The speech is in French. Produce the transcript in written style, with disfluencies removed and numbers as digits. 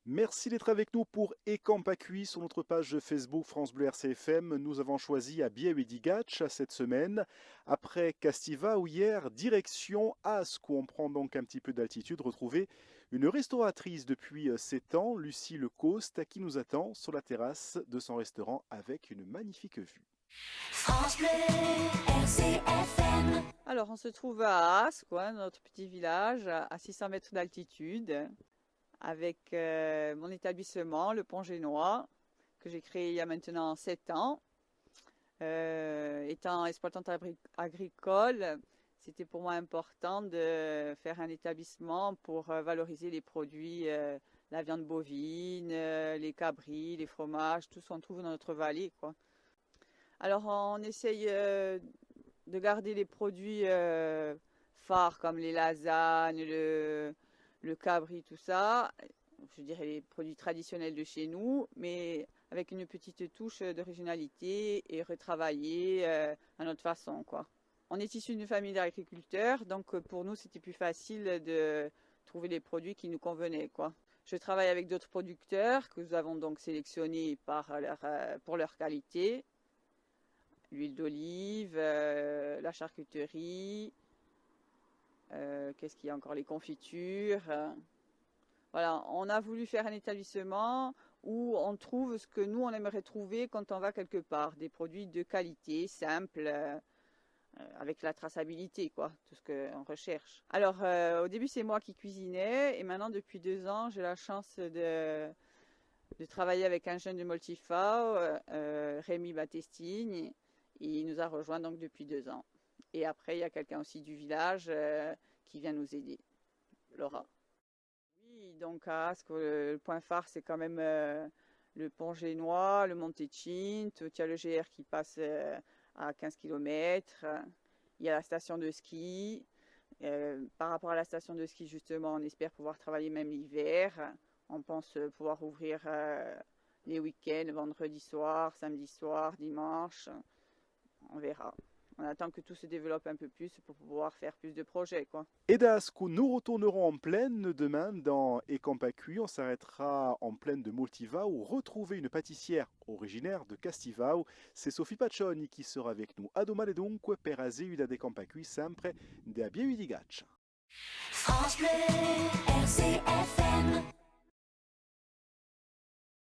Merci d'être avec nous pour Ecampacui sur notre page Facebook France Bleu RCFM. Nous avons choisi à Biéhuédigatch cette semaine. Après Castiva ou hier, direction Ascq, où on prend donc un petit peu d'altitude, retrouver une restauratrice depuis 7 ans, Lucie Lecoste, qui nous attend sur la terrasse de son restaurant avec une magnifique vue. France Bleu, RCFM. Alors, on se trouve à Ascq, notre petit village, à 600 mètres d'altitude, avec mon établissement, le Pont Génois, que j'ai créé il y a maintenant 7 ans. Étant exploitante agricole, c'était pour moi important de faire un établissement pour valoriser les produits, la viande bovine, les cabris, les fromages, tout ce qu'on trouve dans notre vallée, quoi. Alors, on essaye de garder les produits phares comme les lasagnes, le cabri, tout ça. Je dirais les produits traditionnels de chez nous, mais avec une petite touche d'originalité et retravaillé à notre façon, quoi. On est issu d'une famille d'agriculteurs, donc pour nous c'était plus facile de trouver les produits qui nous convenaient, quoi. Je travaille avec d'autres producteurs que nous avons donc sélectionnés pour leur qualité. L'huile d'olive, la charcuterie, qu'est-ce qu'il y a encore, les confitures. Voilà, on a voulu faire un établissement où on trouve ce que nous on aimerait trouver quand on va quelque part, des produits de qualité, simples, avec la traçabilité, quoi, tout ce qu'on recherche. Alors, au début c'est moi qui cuisinais et maintenant depuis 2 ans j'ai la chance de travailler avec un jeune de Moltifao, Rémi Battestini. Il nous a rejoint donc depuis 2 ans. Et après, il y a quelqu'un aussi du village qui vient nous aider, Laura. Oui, donc à Ascq, le point phare, c'est quand même le pont Génois, le Monte-Cinto. Il y a le GR qui passe à 15 km. Il y a la station de ski. Par rapport à la station de ski, justement, on espère pouvoir travailler même l'hiver. On pense pouvoir ouvrir les week-ends, vendredi soir, samedi soir, dimanche. On verra. On attend que tout se développe un peu plus pour pouvoir faire plus de projets, quoi. Et d'Ascq, nous retournerons en plaine demain dans Ecampacui. On s'arrêtera en plaine de Moltivao où retrouver une pâtissière originaire de Castivao. C'est Sophie Paccioni qui sera avec nous. A domani dunque per Azeuda d'Ecampacui, sempre de Biéhuédigatch. France Bleu, RCFM.